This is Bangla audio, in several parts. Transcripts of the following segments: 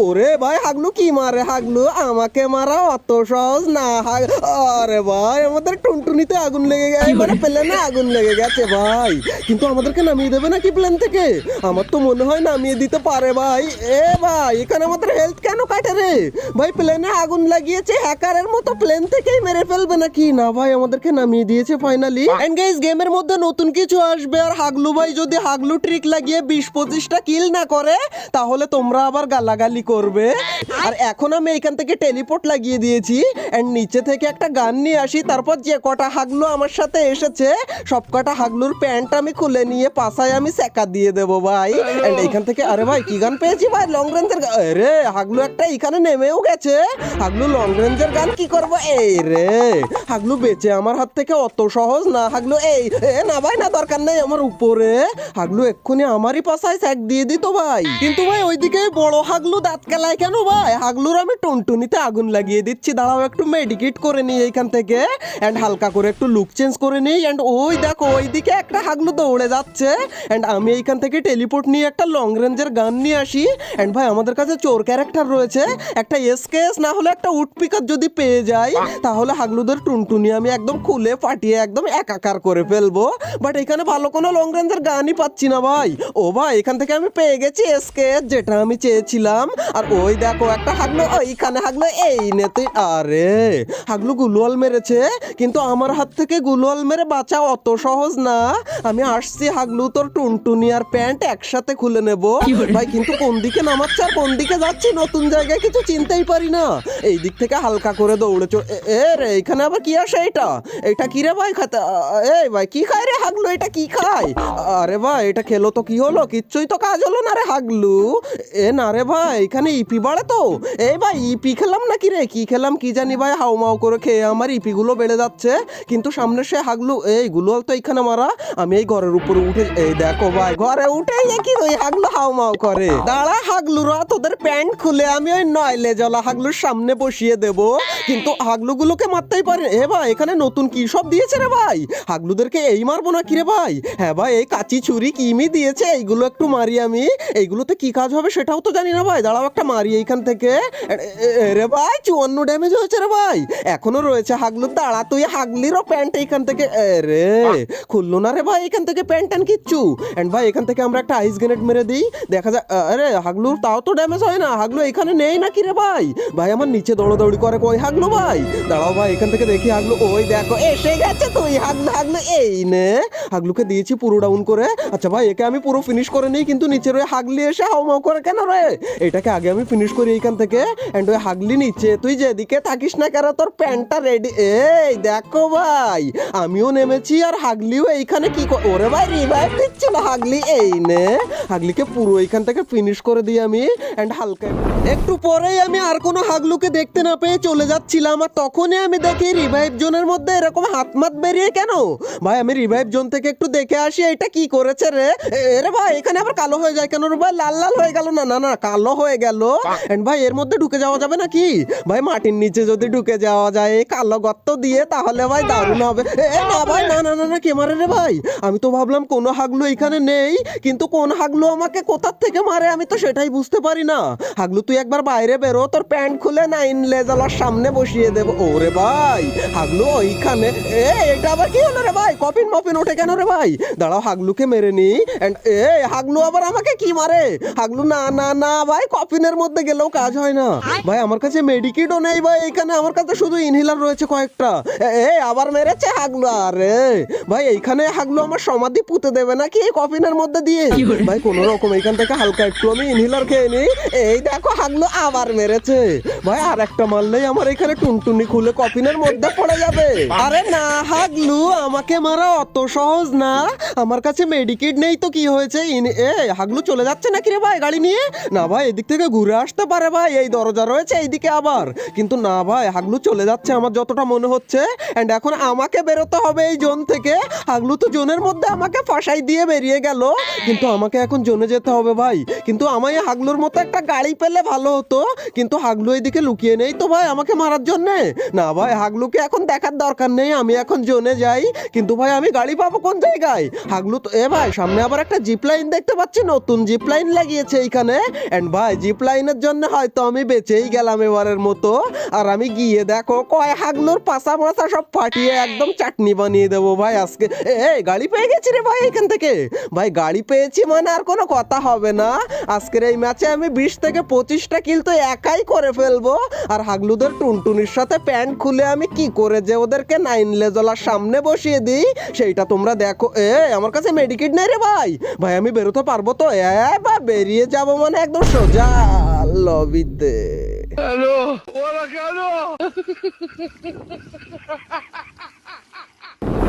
ওরে ভাই হাগলু কি মারে, হাগলু আমাকে মারা অত সহজ না। আরে ভাই আমাদের টুনটুনিতে আগুন লেগে গেছে, মানে প্লেনে আগুন লেগে গেছে ভাই। কিন্তু আমাদেরকে নামিয়ে দেবে নাকি প্লেন থেকে? আমার তো মনে হয় নামিয়ে দিতে পারে ভাই। এ ভাই এখানে আমাদের হেলথ কেন কাটে রে ভাই? প্লেনে আগুন লাগিয়েছে, হ্যাকারের মতো প্লেন থেকেই মেরে ফেলবে নাকি? না ভাই আমাদেরকে নামিয়ে দিয়েছে ফাইনালি। এন্ড গাইস গেমের মধ্যে নতুন কিছু আসবে, আর হাগলু ভাই যদি হাগলু ট্রিক লাগিয়ে 20-25টা কিল না করে তাহলে তোমরা আবার গালাগালি করবে। আর এখন আমি এখান থেকে টেলিপোর্ট লাগিয়ে দিয়েছি, এন্ড নিচে থেকে একটা গান নিয়ে আসি। তারপর যে কটা হাগলু আমার সাথে এসেছে সব কটা হাগলুর প্যান্ট আমি খুলে নিয়ে পাশায় আমি সেকা দিয়ে দেবো ভাই। এন্ড এখান থেকে আরে ভাই কি গান পেয়েছি ভাই, লং রেঞ্জের। আরে হাগলু একটা এখানে নেমেও গেছে। হাগলু লং রেঞ্জের গান কি করব? এই রে হাগলু বেঁচে আমার হাত থেকে অত সহজ না। হাগলু এই না ভাই না, দরকার নেই আমার উপরে। হাগলু এক্ষুনি আমারই পাশায় স্যাক দিয়ে দিত ভাই। কিন্তু ভাই ওইদিকে বড় হাগলু দাঁত কেলায় কেন ভাই? হাগলুর আমি টুনটুনিতে আগুন লাগিয়ে দিচ্ছি। দাঁড়াও একটু মেডিকেট করে নিই এইখান থেকে, এন্ড হালকা করে একটু লুক চেঞ্জ করে নিই। এন্ড ওই দেখো ওইদিকে একটা হাগলু দৌড়ে যাচ্ছে, এন্ড আমি এইখান থেকে টেলিপোর্ট নিয়ে একটা লং রেঞ্জের গান নিয়ে আসি। এন্ড ভাই আমাদের কাছে চোর ক্যারেক্টার রয়েছে, একটা এসকেএস না হলে একটা উড পিকার যদি পেয়ে যাই তাহলে হাগলুদের টুনটুনি আমি একদম খুলে ফাটিয়ে একদম একাকার করে ফেলবো। বাট এখানে ভালো কোনো লং রেঞ্জের গানই পাচ্ছি না ভাই। ও ভাই এখান থেকে আমি পেয়ে গেছি এসকেএস, যেটা আমি চেয়েছিলাম। আর ওই দেখো একটা হাগলু ওইখানে, হাগলু এই নে তুই। আরে হাগলু গুলওয়াল মেরেছে, কিন্তু আমার হাত থেকে গুলওয়াল মেরে বাঁচা অত সহজ না। আমি আসছি হাগলু তোর টুনটুনি আর প্যান্ট একসাথে খুলে নেব ভাই। কিন্তু কোন দিকে নামাচ্ছে আর কোন দিকে যাচ্ছি নতুন জায়গায় কিছু চিনতেই পারি না। এই দিক থেকে হালকা করে দৌড়ে চল। এ রে এখানে আবার কি আসে? এটা কি রে ভাই খাতে? এই ভাই কি খায় রে হাগলু? এটা কি খায়? আরে ভাই এটা খেলো তো কি হলো? কিচ্ছুই তো কাজ হলো না রে হাগলু। এ না রে ভাই এখানে ইপি বাড়ে তো। এই ভাই ইপি খেলাম নাকি রে? কি খেলাম কি জানি ভাই, হাউমাউ করে খেয়ে আমার ইপি গুলো বেড়ে যাচ্ছে। কিন্তু সামনে সে হাগলু এইগুলো তো এইখানে মারা। আমি এই ঘরের উপরে উঠে, এই দেখো ভাই ঘরে উঠেই দেখি ওই হাগলু হাউমাউ করে। দাঁড়া হাগলুরা তোদের প্যান্ট খুলে আমি ওই নয়লে জলা হাগলুর সামনে বসিয়ে দেব। কিন্তু হাগলুগুলোকে মারতেই পারে। এ ভাই এখানে নতুন কি সব দিয়েছে রে ভাই? হাগলুদেরকে এই মারবো না কি রে ভাই? হ্যাঁ ভাই এই কাঁচি ছুরি কিমি দিয়েছে, এইগুলো একটু মারি আমি। এইগুলোতে কি কাজ হবে সেটাও তো জানি না ভাই। দাঁড়াও একটা মারি এইখান থেকে। রে ভাই 54 ড্যামেজ হয়েছে রে ভাই, এখনো রয়েছে হাগলুর। দাঁড়া তুই হাগলিরও প্যান্ট এইখান থেকে। রে খুললো না রে ভাই এখান থেকে প্যান্ট ট্যান কিচ্ছু। এন্ড ভাই এখান থেকে আমরা একটা আইস গ্রেনেড মেরে দিই, দেখা যায়। আরে হাগলুর তাও তো ড্যামেজ হয় না। হাগলু এখানে নেই নাকি রে ভাই? ভাই আমার নিচে দৌড়াদৌড়ি করে কই হাগলু ভাই? দাঁড়াও ভাই এখান থেকে দেখি হাগলু। ওই দেখো এসে গেছে তুই হাগলু। হাগলু এই নে, হাগলুকে দিয়েছি পুরো ডাউন করে। আচ্ছা ভাই একে আমি পুরো ফিনিশ করে নিই, কিন্তু নিচের ওই হাগলি এসে হাউমাউ করে কেন রে? এটাকে আগে আমি ফিনিশ করি এইখান থেকে। এন্ড ওই হাগলি নিচে তুই যেদিকে থাকিস না কেন তোর প্যান্টটা রেডি। এই দেখো ভাই আমিও নেমেছি আর হাগলিও এইখানে কি ওরে ভাই রিভাইভ দিচ্ছিল হাগলি। এই নে হাগলিকে পুরো এইখান থেকে ফিনিশ করে দিই আমি। এন্ড হালকা একটু পরেই আমি আর কোনো হাগলুকে দেখতে না পেয়ে চলে যাচ্ছিলাম, আর তখনই আমি দেখি রিভাইভ জোনের মধ্যে এরকম হাত মাত বেরিয়ে কেন। ভাই আমি রিভাইভ জোন থেকে একটু দেখে আসি এটা কি করেছে রে। এরে ভাই এখানে আবার কালো হয়ে যায় কেন রে ভাই? লাল লাল হয়ে গেল না? না না কালো হয়ে গেল। এন্ড ভাই এর মধ্যে ঢুকে যাওয়া যাবে নাকি ভাই? মাটির নিচে যদি ঢুকে যাওয়া যায় এই কালো গর্ত দিয়ে তাহলে ভাই দারুণ হবে। না ভাই না না না না কে মারে রে ভাই? আমি তো ভাবলাম কোনো হাগলু এখানে নেই, কিন্তু কোন হাগলু আমাকে কোথার থেকে মারে আমি তো সেটাই বুঝতে পারি না। হাগলু তুই একবার বাইরে বেরো, তোর প্যান্ট খুলে নাইন লেজালার সামনে বসিয়ে দেবো। ওরে ভাই হাগলু ওইখানে। এটা আবার কি হলো রে ভাই? কপিন মপিন ওঠে কেন রে ভাই? দাঁড়াও হাগলুকে মেরে নি। এন্ড হাগলু আবার আমাকে কি মারে? হাগলু না না না ভাই কপিনের মধ্যে গেলেও কাজ হয় না ভাই। আমার কাছে মেডিকিটও নেই ভাই, এখানে আমার কাছে শুধু ইনহেলার রয়েছে কয়েকটা। আবার মেরেছে হাগলু। আরে ভাই এইখানে হাগলু আমার সমাধি পুঁতে দেবে নাকি এই কফিনের মধ্যে দিয়ে? ভাই কোন রকম এইখান থেকে হালকা একটু আমি ইনহেলার খেয়ে নিই। এই দেখো হাগলু আবার মেরেছে ভাই। আর একটা মারলেই আমার এখানে টুনটুনি খুলে কফিনের মধ্যে পড়ে যাবে। আরে না হাগলু আমাকে মারা অত সহজ না, আমার কাছে মেডিকেট নেই তো কি হয়েছে? হাগলু চলে যাচ্ছে নাকি রে ভাই গাড়ি নিয়ে? না ভাই এদিক থেকে ঘুরে আসতে পারে ভাই, এই দরজা রয়েছে এইদিকে আবার। কিন্তু না ভাই হাগলু চলে যাচ্ছে আমার যতটা মনে হচ্ছে। এন্ড এখন আমাকে বেরোতে হবে এই জোন থেকে। হাগলু তো জোনের মধ্যে আমাকে ফাঁসাই দিয়ে বেরিয়ে গেল, কিন্তু আমাকে এখন জোনে যেতে হবে ভাই। কিন্তু আমায় হাগলুর মতো একটা গাড়ি পেলে ভালো হতো, কিন্তু হাগলু এদিকে লুকিয়ে নেই তো ভাই আমাকে মারার জন্য? না ভাই, হাগলুকে এখন দেখার দরকার নেই, আমি এখন জোনে যাই। কিন্তু ভাই আমি গাড়ি পাবো কোন জায়গায়? হাগলু তো ভাই সামনে আবার একটা জিপ লাইন দেখতে পাচ্ছি, নতুন জিপ লাইন লাগিয়েছে এইখানে। এন্ড ভাই জিপ লাইনের জন্য হয়তো আমি বেঁচেই গেলাম এবারের মতো। আর আমি গিয়ে দেখো কয় হাগলুর পাশা মাথা সব ফাটিয়ে একদম চাটনি বানিয়ে দেবো ভাই আজকে। গাড়ি পেয়ে গেছি রে ভাই এখান থেকে। ভাই গাড়ি পেয়েছি মানে আর কোনো কথা হবে না। আজকের এই ম্যাচে আমি 20 থেকে 25টা কিল তো একাই করে ফেলবো। আর হাগলুদের টুনটুনির সাথে প্যান্ট খুলে আমি কি করে যে ওদেরকে 9 লেজলার সামনে বসিয়ে দিই সেইটা তোমরা দেখো। আমার কাছে মেডিকেট নেই রে ভাই। ভাই আমি বেরোতে পারবো তো? বা বেরিয়ে যাবো মানে একদম সোজা লবিতে। হ্যালো, ওরা কেন?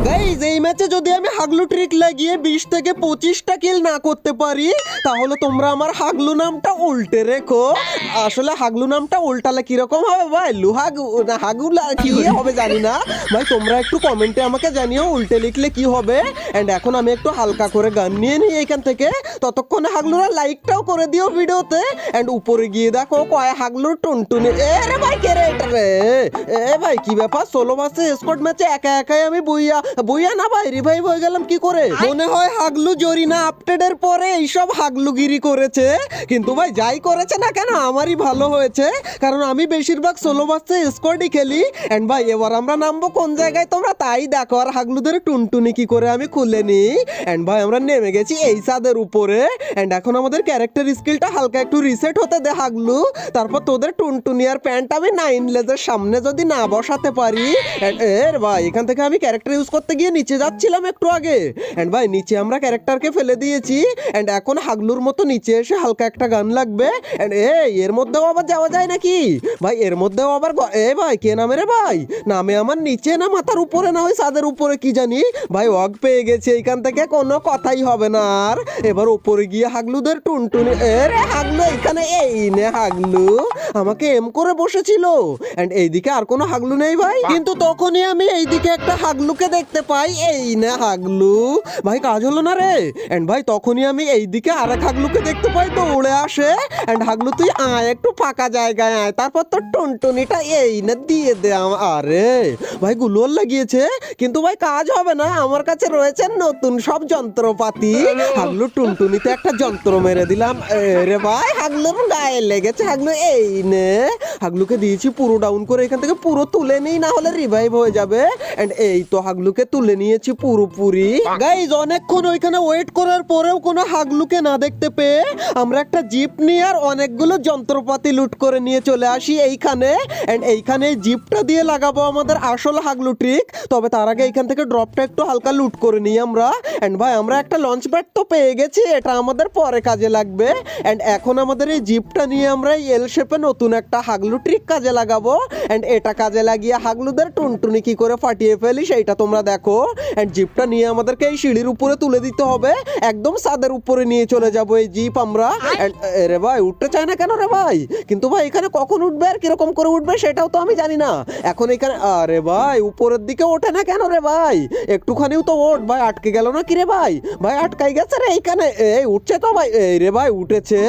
গাইস এই ম্যাচে যদি আমি হাগলু ট্রিক লাগিয়ে 20 থেকে 25টা কিল না করতে পারি তাহলে তোমরা আমার হাগলু নামটা উল্টে রেখো। আসলে হাগলু নামটা উল্টালে কিরকম হবে ভাই? হাগুলা কি হবে জানি না ভাই, তোমরা একটু কমেন্টে আমাকে জানিও উল্টে লিখলে কি হবে। এন্ড এখন আমি একটু হালকা করে গান নিয়ে নিই এখান থেকে, ততক্ষণে হাগলুরা লাইকটাও করে দিও ভিডিওতে। এন্ড উপরে গিয়ে দেখো কয় হাগলুর টুনটুনি। রে ভাই কে রে এটা রে? ভাই কি ব্যাপার, 16 ভার্সেস স্কোয়াড ম্যাচে একা একাই আমি বইয়া না ভাই রিভাইভ হয়ে গেলাম কি করে? মনে হয় হাগলু জরিনা আপডেটের পরে এইসব হাগলুগিরি করেছে। কিন্তু ভাই যাই করেছে না কেন আমারই ভালো হয়েছে, কারণ আমি বেশিরভাগ 16 ভার্সেস স্কোয়াডই খেলি। এন্ড ভাই এবার আমরা নামবো কোন জায়গায় তোমরা তাই দেখো। আর হাগলুদের টুনটুনি কি করে আমি খুলে নিই। এন্ড ভাই আমরা নেমে গেছি এই ছাদের উপরে। এন্ড এখন আমাদের ক্যারেক্টার স্কিলটা হালকা একটু রিসেট হতে দে হাগলু। তারপর তোদের টুনটুনি আর প্যান্ট আমি 9 লেজের সামনে যদি না বসাতে পারি। ভাই এখান থেকে আমি ক্যারেক্টার ইউজ করতে গিয়ে নিচে যাচ্ছিলাম একটু আগে। এন্ড ভাই নিচে আমরা ক্যারেক্টারকে ফেলে দিয়েছি। এন্ড এখন হাগলুর মতো নিচে এসে হালকা একটা গান লাগবে। এন্ড এর মধ্যেও আবার যাওয়া যায় নাকি ভাই? এর মধ্যেও আবার ভাই কে নামে রে ভাই? নামে আমার নিচে না মাথার উপরে না ওই ছাদের উপরে কি জানি। ভাই ওয়াগ পেয়ে গেছে, এইখান থেকে কোনো কথাই হবে না আর। এবার উপরে গিয়ে হাগলুদের টুনটুনি। রে হাগলু এখানে এই নে হাগলু আমাকে এম করে বসেছিল। এন্ড এইদিকে আর কোনো হাগলু নেই ভাই, কিন্তু তখনই আমি এইদিকে একটা হাগলুকে দেখতে পাই। এই না হাগলু ভাই, কাজ হলো না রে। এন্ড ভাই তখনই আমি এইদিকে আরেক হাগলুকে দেখতে পাই, তো উড়ে আসে। এন্ড হাগলু তুই আয় একটু ফাঁকা জায়গায় আয়, তারপর তোর টুনটুনিটা এই না দিয়ে দে। আরে ভাই গুলোর লাগিয়েছে কিন্তু ভাই কাজ হবে না, আমার কাছে রয়েছে নতুন সব যন্ত্রপাতি। হাগলু টুনটুনিতে একটা যন্ত্র মেরে দিলাম। রে ভাই হাগলুর গায়ে লেগেছে। হাগলু এই নে, হাগলুকে দিয়েছি পুরো ডাউন করে, এখান থেকে পুরো তুলে নেই না হলে রিভাইভ হয়ে যাবে। এন্ড এই তো হাগলুকে তুলে নিয়েছি পুরোপুরি। গাইজ অনেকক্ষণ ওইখানে ওয়েট করার পরেও কোনো হাগলুকে না দেখতে পেয়ে আমরা একটা জিপ নিয়ে আর অনেকগুলো যন্ত্রপাতি লুট করে নিয়ে চলে আসি এইখানে। এন্ড এইখানে জিপটা দিয়ে লাগাবো আমাদের আসল হাগলু ট্রিক। তবে তার আগে এইখান থেকে ড্রপটা একটু হালকা লুট করে নিই আমরা। এন্ড ভাই আমরা একটা লঞ্চ প্যাড তো পেয়ে গেছি, এটা আমাদের পরে কাজে লাগবে। এন্ড এখন আমাদের এই জিপটা নিয়ে আমরা এল শেপে নতুন একটা হাগলু ট্রিক কাজে লাগাবো। এন্ড এটা কাজে লাগিয়ে হাগলুদের টুনটুনি কি করে ফাটিয়ে ফেলি সেইটা তোমরা দেখো। এন্ড জিপটা নিয়ে আমাদেরকে এই সিঁড়ির উপরে তুলে দিতে হবে, একদম ছাদের উপরে নিয়ে চলে যাব এই জিপ আমরা। রে ভাই উঠতে চায় না কেন রে ভাই? কিন্তু ভাই এখানে কখন উঠবে আর কিরকম করে উঠবে সেটাও তো আমি জানি না এখন এখানে। আরে ভাই উপরের দিকে ওঠে না কেন রে ভাই? একটুখানিও তো ওঠ ভাই। আটকে গেল না কি রে ভাই? ভাই আটকাই গেছে রে এইখানে। এই উঠছে তো ভাই। এই রে ভাই উঠেছে।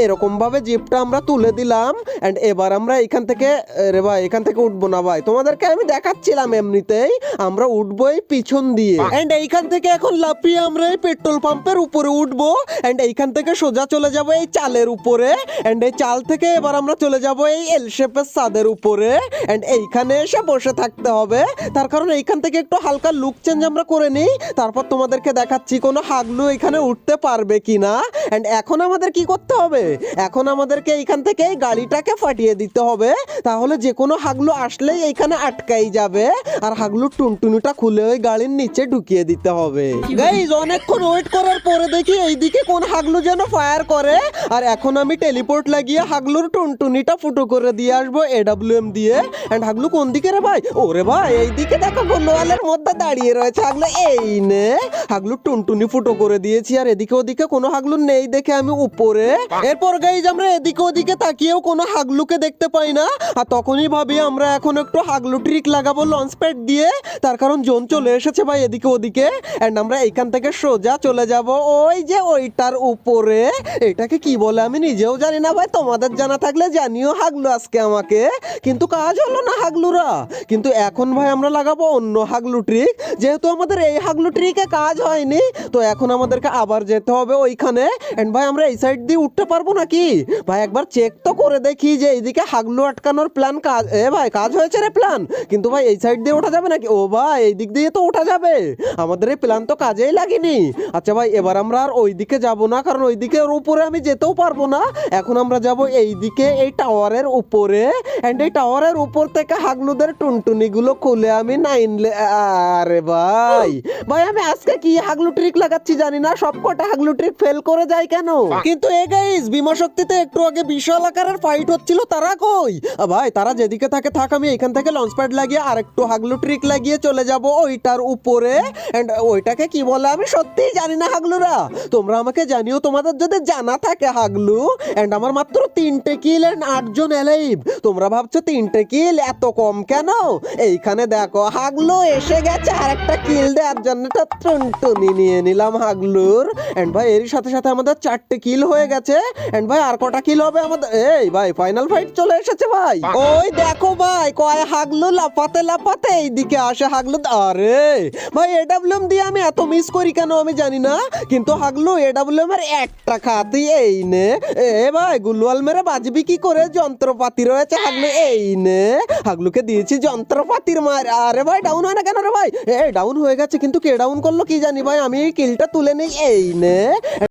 এরকম ভাবে জিপটা আমরা তুলে দিলাম। এন্ড এবার আমরা এখান থেকে রে ভাই এখান থেকে উঠবো না ভাই, তোমাদেরকে আমি দেখাচ্ছিলাম এমনিতেই। আমরা উঠবো এই পিছন দিয়ে। এন্ড এইখান থেকে এখন লাফিয়ে আমরা এই পেট্রোল পাম্পের উপরে উঠবো। এন্ড এইখান থেকে সোজা চলে যাব এই চালের উপরে। এন্ড এই চাল থেকে এবার আমরা চলে যাব এই এল শেপের ছাদের উপরে। এন্ড এইখানে এসে বসে থাকতে হবে, তার কারণ এইখান থেকে একটু হালকা লুক চেঞ্জ আমরা করে নিই। তারপর তোমাদেরকে দেখাচ্ছি কোনো হাগলু এখানে উঠতে পারবে কিনা। এন্ড এখন আমাদের কি করতে হবে? এখন আমাদেরকে এইখান থেকে এই গাড়িটাকে ফাটিয়ে দিতে হবে, তাহলে যে কোনো হাগলু আসলেই এইখানে আটকাই যাবে। আর হাগলুর টুনটুনিটা খুলে ওই গাড়ির নিচে ঢুকিয়ে দিতে হবে। গাইজ অনেকক্ষণ ওয়েট করার পরে দেখি এইদিকে কোন হাগলু যেন ফায়ার করে। আর এখন আমি টেলিপোর্ট লাগিয়ে হাগলুর টুনটুনিটা ফুটো করে দিয়ে আসবো AWM দিয়ে। এন্ড হাগলু কোন দিকে রে ভাই? ওরে ভাই এইদিকে দেখো গোলওয়ালের মধ্যে দাঁড়িয়ে রয়েছে হাগলু। এই নে হাগলুর টুনটুনি ফুটো করে দিয়েছি। আর এদিকে ওদিকে কোনো হাগলু নেই দেখে আমি উপরে। এরপর গাইজ আমরা এদিকে ওদিকে তাকিয়েও কোনো হাগলুকে দেখতে দেখতে পাই না, আর তখনই ভাবি আমরা এখন একটু হাগলু ট্রিক লাগাবো লঞ্চ প্যাড দিয়ে। তার কারণ জোন চলে এসেছে ভাই এদিকে ওদিকে, এন্ড আমরা এইখান থেকে সোজা চলে যাব ওই যে ওইটার উপরে। এটাকে কি বলে আমি নিজেও জানি না ভাই, তোমাদের জানা থাকলে জানিও হাগলু আজকে আমাকে। কিন্তু কাজ হলো না হাগলুরা। কিন্তু এখন ভাই আমরা লাগাবো অন্য হাগলু ট্রিক। যেহেতু আমাদের এই হাগলু ট্রিকে কাজ হয়নি, তো এখন আমাদেরকে আবার যেতে হবে ওইখানে। এন্ড ভাই আমরা এই সাইড দিয়ে উঠতে পারবো নাকি ভাই? একবার চেক তো করে দেখি যে এইদিকে হাগলু আটকানোর প্ল্যান কাজ, ভাই কাজ হয়েছে রে প্ল্যান। কিন্তু ভাই এই সাইড দিয়ে ওঠা যাবে নাকি? ও ভাই এই দিক দিয়ে তো ওঠা যাবে, আমাদের এই প্ল্যান তো কাজেই লাগেনি। আচ্ছা ভাই এবার আমরা আর ওই দিকে যাবো না, কারণ ওই দিকের উপরে আমি যেতেও পারবো না। এখন আমরা যাব এই দিকে, এই টাওয়ারের উপরে। এন্ড এই টাওয়ারের উপর থেকে হাগলুদের টুনটুনিগুলো খুলে আমি আরে ভাই ভাই আমি আজকে কি হাগলু ট্রিক লাগাচ্ছি জানি না, সব কটা হাগলু ট্রিক ফেল করে যায় কেন? কিন্তু এ গাইস বিমা শক্তিতে একটু আগে বিশাল আকারের ফাইট হচ্ছিল, তারা কই? ভাই তারা যেদিকে থাকে থাক, আমি এখান থেকে লঞ্চ প্যাড লাগিয়ে আর একটু হাগলু ট্রিক লাগিয়ে চলে যাব ওইটার উপরে। এন্ড ওইটাকে কি বলে আমি সত্যিই জানি না হাগলুরা, তোমরা আমাকে জানিও তোমাদের যদি জানা থাকে হাগলু। এন্ড আমার মাত্র 3টে কিল এন্ড 8 জন এলাইভ। তোমরা ভাবছো 3টে কিল এত কম কেন? এইখানে দেখো হাগলু এসে গেছে আর একটা কিল দেওয়ার জন্য টুনটুনি নিয়ে নিলাম হাগলুর। এন্ড ভাই এর সাথে সাথে আমাদের 4টে কিল হয়ে গেছে। এন্ড ভাই আর কটা কিল হবে আমাদের? এই ভাই ফাইনাল ফাইট চলে এসেছে ভাই। ওই দেখো ভাই কয় হাগলু লাফাতে লাফাতে এইদিকে আসে হাগলু। আরে ভাই এডব্লিউএম দিয়ে আমি এত মিস করি কেন আমি জানি না, কিন্তু হাগলু এডব্লিউএম এর একটা খাতি এই নে। ভাই গুলওয়াল মেরে বাজবি কি করে? যন্ত্রপাতি রয়েছে হাগলু, এই নে। হাগলুকে দিয়েছি যন্ত্রপাতির মার। আরে ভাই ডাউন হয় না কেন রে ভাই? ডাউন হয়ে গেছে, কিন্তু কে ডাউন করলো কি জানি ভাই, আমি এই কিলটা তুলে নেই, এই নে।